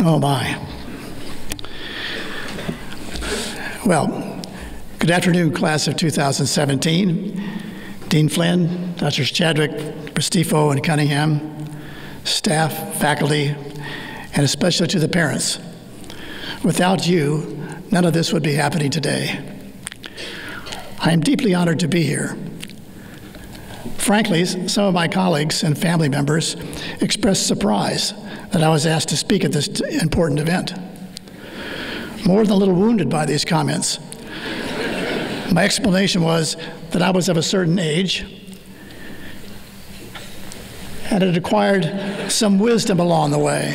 Oh my. Well, good afternoon, class of 2017. Dean Flynn, Drs. Chadwick, Prestifo, and Cunningham, staff, faculty, and especially to the parents. Without you, none of this would be happening today. I am deeply honored to be here. Frankly, some of my colleagues and family members expressed surprise that I was asked to speak at this important event. More than a little wounded by these comments. My explanation was that I was of a certain age and had acquired some wisdom along the way.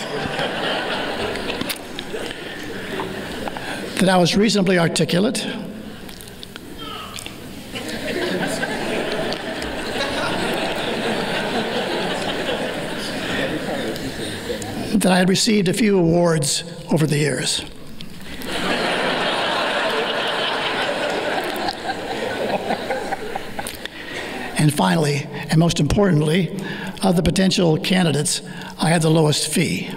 That I was reasonably articulate, that I had received a few awards over the years. And finally, and most importantly, of the potential candidates, I had the lowest fee.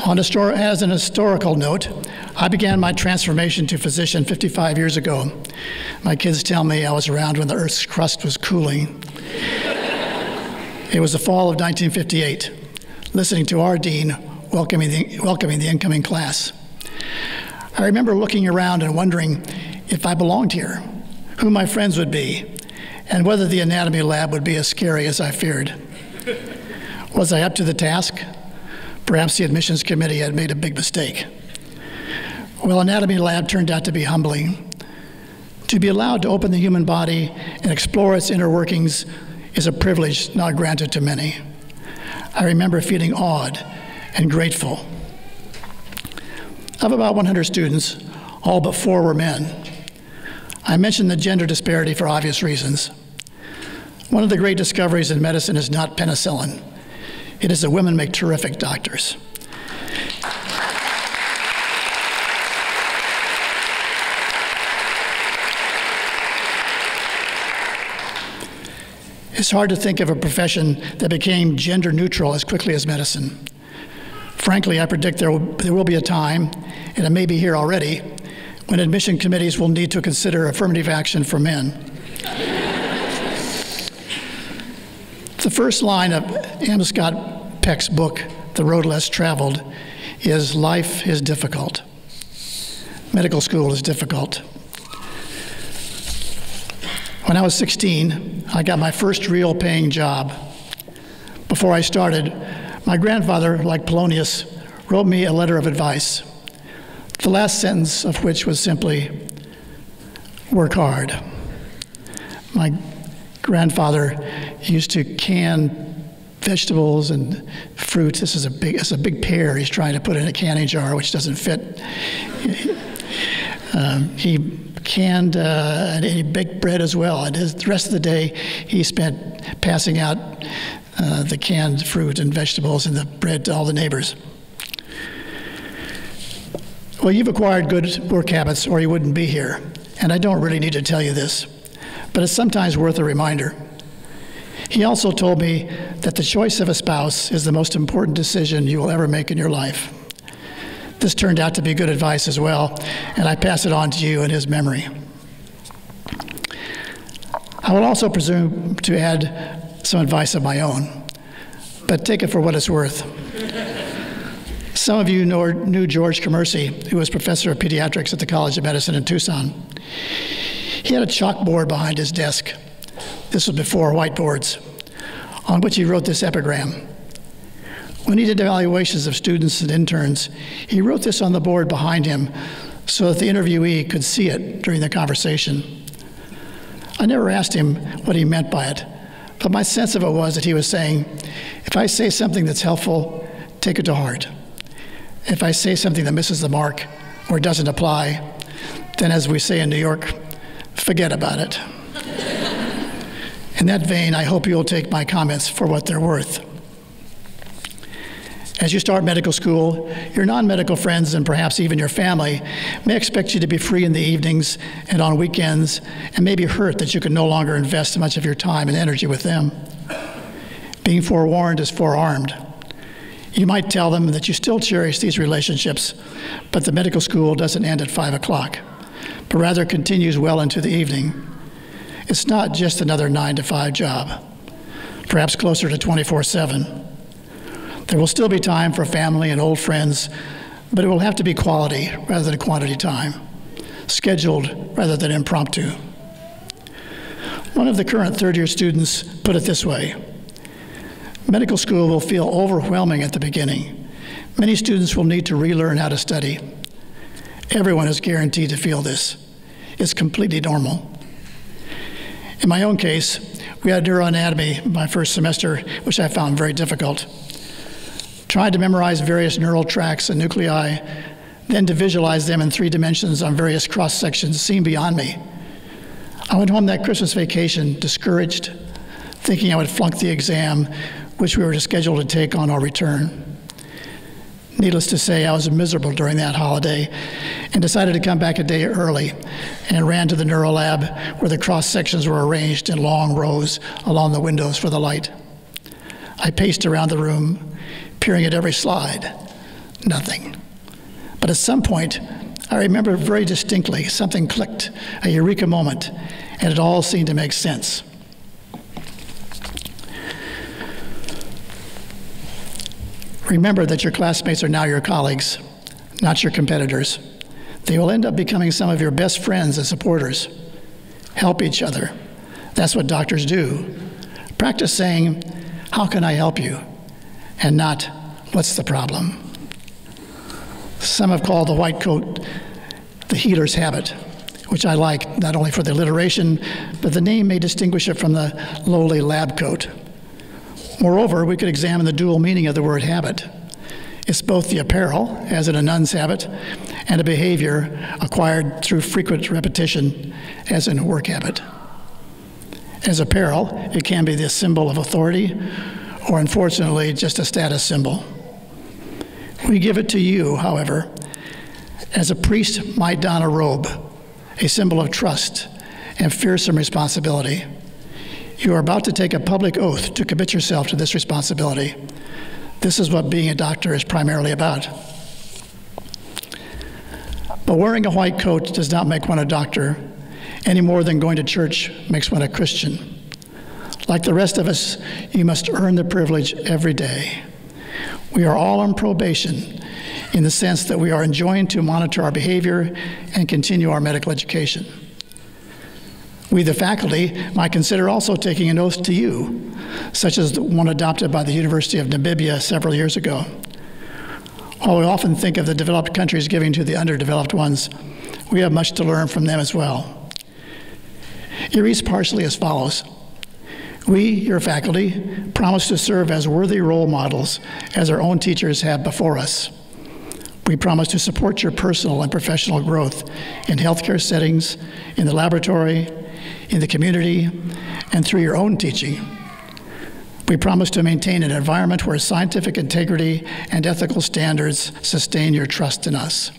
As an historical note, I began my transformation to physician 55 years ago. My kids tell me I was around when the Earth's crust was cooling. It was the fall of 1958, listening to our dean welcoming the incoming class. I remember looking around and wondering if I belonged here, who my friends would be, and whether the anatomy lab would be as scary as I feared. Was I up to the task? Perhaps the admissions committee had made a big mistake. Well, anatomy lab turned out to be humbling. To be allowed to open the human body and explore its inner workings is a privilege not granted to many. I remember feeling awed and grateful. Of about 100 students, all but 4 were men. I mention the gender disparity for obvious reasons. One of the great discoveries in medicine is not penicillin. It is that women make terrific doctors. It's hard to think of a profession that became gender neutral as quickly as medicine. Frankly, I predict there will be a time, and it may be here already, when admission committees will need to consider affirmative action for men. The first line of M. Scott Peck's book, The Road Less Traveled, is life is difficult. Medical school is difficult. When I was 16, I got my first real paying job. Before I started, my grandfather, like Polonius, wrote me a letter of advice, the last sentence of which was simply, work hard. My grandfather used to can vegetables and fruit. This is a big pear he's trying to put in a canning jar, which doesn't fit. He canned and he baked bread as well. And the rest of the day, he spent passing out the canned fruit and vegetables and the bread to all the neighbors. Well, you've acquired good work habits or you wouldn't be here. And I don't really need to tell you this, but it's sometimes worth a reminder. He also told me that the choice of a spouse is the most important decision you will ever make in your life. This turned out to be good advice as well, and I pass it on to you in his memory. I will also presume to add some advice of my own, but take it for what it's worth. Some of you knew George Commercy, who was professor of pediatrics at the College of Medicine in Tucson. He had a chalkboard behind his desk. This was before whiteboards, on which he wrote this epigram. When he did evaluations of students and interns, he wrote this on the board behind him so that the interviewee could see it during the conversation. I never asked him what he meant by it, but my sense of it was that he was saying, if I say something that's helpful, take it to heart. If I say something that misses the mark or doesn't apply, then as we say in New York, forget about it. In that vein, I hope you'll take my comments for what they're worth. As you start medical school, your non-medical friends and perhaps even your family may expect you to be free in the evenings and on weekends, and may be hurt that you can no longer invest much of your time and energy with them. Being forewarned is forearmed. You might tell them that you still cherish these relationships, but the medical school doesn't end at 5 o'clock, but rather continues well into the evening. It's not just another 9-to-5 job, perhaps closer to 24/7. There will still be time for family and old friends, but it will have to be quality rather than quantity time, scheduled rather than impromptu. One of the current third-year students put it this way: medical school will feel overwhelming at the beginning. Many students will need to relearn how to study. Everyone is guaranteed to feel this. It's completely normal. In my own case, we had neuroanatomy my first semester, which I found very difficult. Trying to memorize various neural tracts and nuclei, then to visualize them in 3 dimensions on various cross-sections seemed beyond me. I went home that Christmas vacation discouraged, thinking I would flunk the exam, which we were scheduled to take on our return. Needless to say, I was miserable during that holiday and decided to come back a day early and ran to the neuro lab where the cross-sections were arranged in long rows along the windows for the light. I paced around the room, peering at every slide. Nothing. But at some point, I remember very distinctly something clicked, a eureka moment, and it all seemed to make sense. Remember that your classmates are now your colleagues, not your competitors. They will end up becoming some of your best friends and supporters. Help each other. That's what doctors do. Practice saying, "How can I help you?" and not, "What's the problem?" Some have called the white coat the healer's habit, which I like not only for the alliteration, but the name may distinguish it from the lowly lab coat. Moreover, we could examine the dual meaning of the word habit. It's both the apparel, as in a nun's habit, and a behavior acquired through frequent repetition, as in a work habit. As apparel, it can be the symbol of authority, or unfortunately, just a status symbol. We give it to you, however, as a priest might don a robe, a symbol of trust and fearsome responsibility. You are about to take a public oath to commit yourself to this responsibility. This is what being a doctor is primarily about. But wearing a white coat does not make one a doctor, any more than going to church makes one a Christian. Like the rest of us, you must earn the privilege every day. We are all on probation in the sense that we are enjoined to monitor our behavior and continue our medical education. We, the faculty, might consider also taking an oath to you, such as the one adopted by the University of Namibia several years ago. While we often think of the developed countries giving to the underdeveloped ones, we have much to learn from them as well. It reads partially as follows: we, your faculty, promise to serve as worthy role models as our own teachers have before us. We promise to support your personal and professional growth in healthcare settings, in the laboratory, in the community, and through your own teaching. We promise to maintain an environment where scientific integrity and ethical standards sustain your trust in us.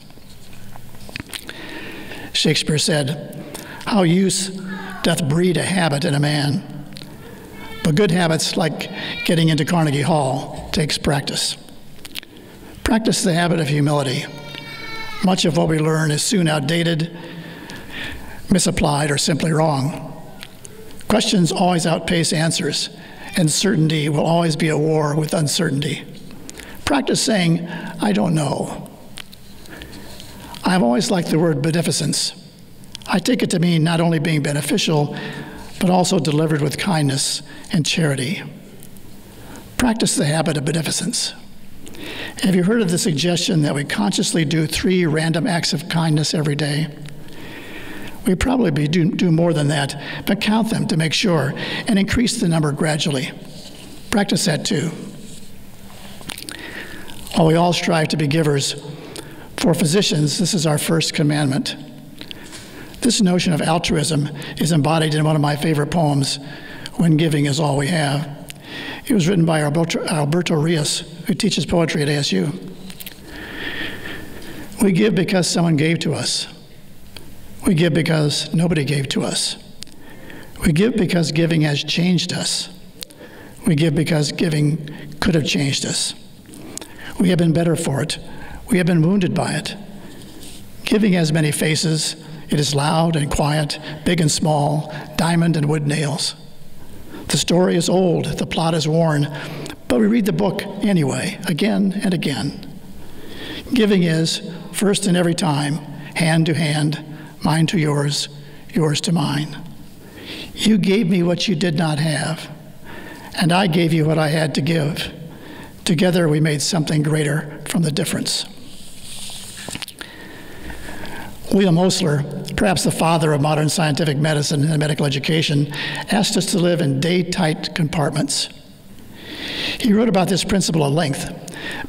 Shakespeare said, "How use doth breed a habit in a man." But good habits, like getting into Carnegie Hall, takes practice. Practice the habit of humility. Much of what we learn is soon outdated, misapplied, or simply wrong. Questions always outpace answers, and certainty will always be at war with uncertainty. Practice saying, "I don't know." I've always liked the word beneficence. I take it to mean not only being beneficial, but also delivered with kindness and charity. Practice the habit of beneficence. Have you heard of the suggestion that we consciously do 3 random acts of kindness every day? We probably do more than that, but count them to make sure and increase the number gradually. Practice that too. While we all strive to be givers, for physicians, this is our first commandment. This notion of altruism is embodied in one of my favorite poems, "When Giving is All We Have." It was written by Alberto Rios, who teaches poetry at ASU. We give because someone gave to us. We give because nobody gave to us. We give because giving has changed us. We give because giving could have changed us. We have been better for it. We have been wounded by it. Giving has many faces. It is loud and quiet, big and small, diamond and wood nails. The story is old, the plot is worn, but we read the book anyway, again and again. Giving is, first and every time, hand to hand, mine to yours, yours to mine. You gave me what you did not have, and I gave you what I had to give. Together we made something greater from the difference. William Osler, perhaps the father of modern scientific medicine and medical education, asked us to live in day-tight compartments. He wrote about this principle at length,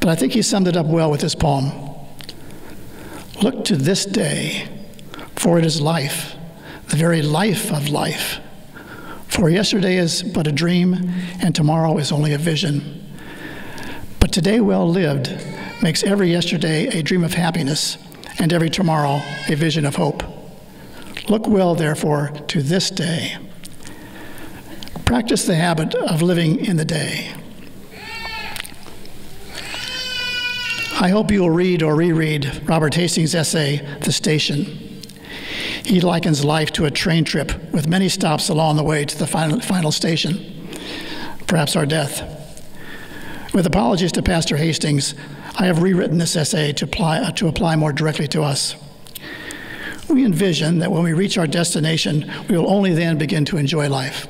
but I think he summed it up well with this poem. Look to this day, for it is life, the very life of life. For yesterday is but a dream, and tomorrow is only a vision. But today well lived makes every yesterday a dream of happiness, and every tomorrow a vision of hope. Look well, therefore, to this day. Practice the habit of living in the day. I hope you will read or reread Robert Hastings' essay, The Station. He likens life to a train trip with many stops along the way to the final station, perhaps our death. With apologies to Pastor Hastings, I have rewritten this essay to apply more directly to us. We envision that when we reach our destination, we will only then begin to enjoy life,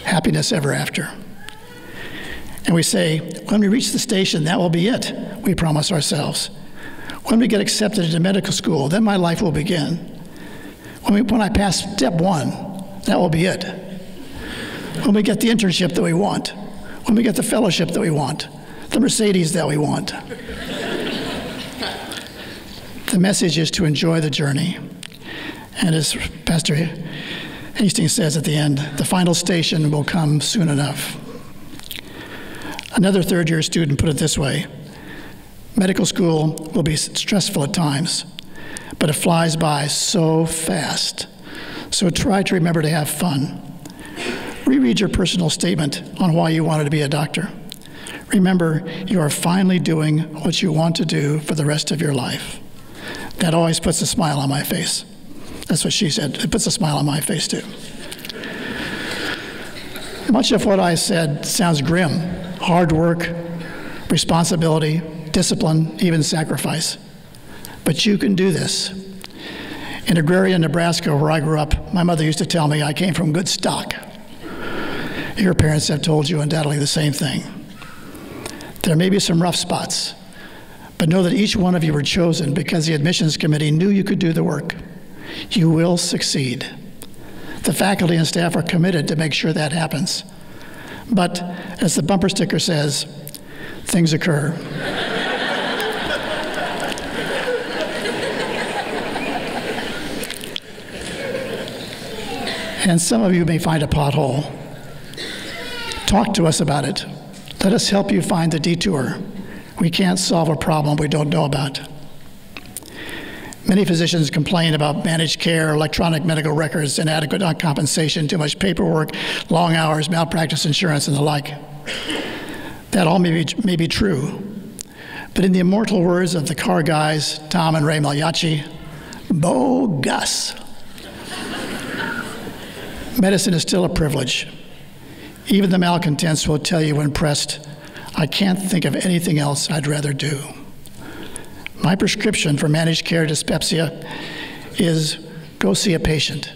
happiness ever after. And we say, when we reach the station, that will be it, we promise ourselves. When we get accepted into medical school, then my life will begin. When I pass step 1, that will be it. When we get the internship that we want, when we get the fellowship that we want, the Mercedes that we want. The message is to enjoy the journey. And as Pastor Hastings says at the end, the final station will come soon enough. Another third-year student put it this way: medical school will be stressful at times, but it flies by so fast. So try to remember to have fun. Reread your personal statement on why you wanted to be a doctor. Remember, you are finally doing what you want to do for the rest of your life. That always puts a smile on my face. That's what she said. It puts a smile on my face, too. Much of what I said sounds grim. Hard work, responsibility, discipline, even sacrifice. But you can do this. In agrarian Nebraska, where I grew up, my mother used to tell me I came from good stock. Your parents have told you undoubtedly the same thing. There may be some rough spots, but know that each one of you were chosen because the admissions committee knew you could do the work. You will succeed. The faculty and staff are committed to make sure that happens. But as the bumper sticker says, things occur. And some of you may find a pothole. Talk to us about it. Let us help you find the detour. We can't solve a problem we don't know about. Many physicians complain about managed care, electronic medical records, inadequate compensation, too much paperwork, long hours, malpractice insurance, and the like. That all may be true. But in the immortal words of the car guys, Tom and Ray Magliacci, bogus. Medicine is still a privilege. Even the malcontents will tell you when pressed, I can't think of anything else I'd rather do. My prescription for managed care dyspepsia is go see a patient.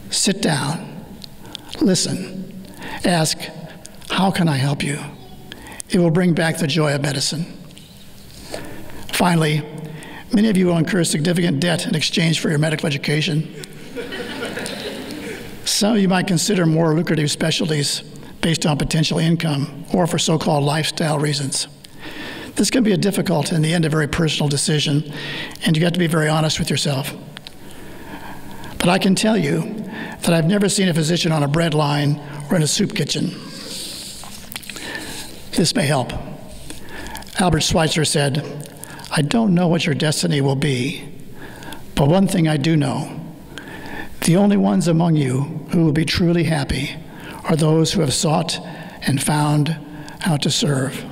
Sit down, listen, ask, how can I help you? It will bring back the joy of medicine. Finally, many of you will incur significant debt in exchange for your medical education. Some of you might consider more lucrative specialties based on potential income or for so-called lifestyle reasons. This can be a difficult and in the end a very personal decision, and you have to be very honest with yourself. But I can tell you that I've never seen a physician on a bread line or in a soup kitchen. This may help. Albert Schweitzer said, "I don't know what your destiny will be, but one thing I do know. The only ones among you who will be truly happy are those who have sought and found how to serve."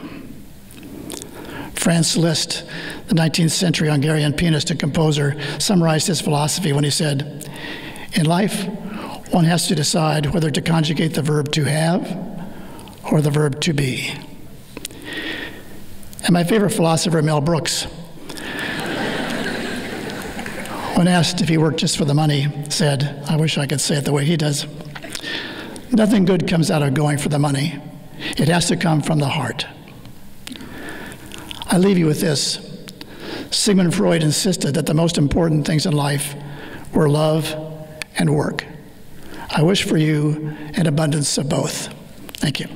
Franz Liszt, the 19th century Hungarian pianist and composer, summarized his philosophy when he said, "In life, one has to decide whether to conjugate the verb to have or the verb to be." And my favorite philosopher, Mel Brooks, when asked if he worked just for the money, said, I wish I could say it the way he does, "Nothing good comes out of going for the money. It has to come from the heart." I leave you with this. Sigmund Freud insisted that the most important things in life were love and work. I wish for you an abundance of both. Thank you.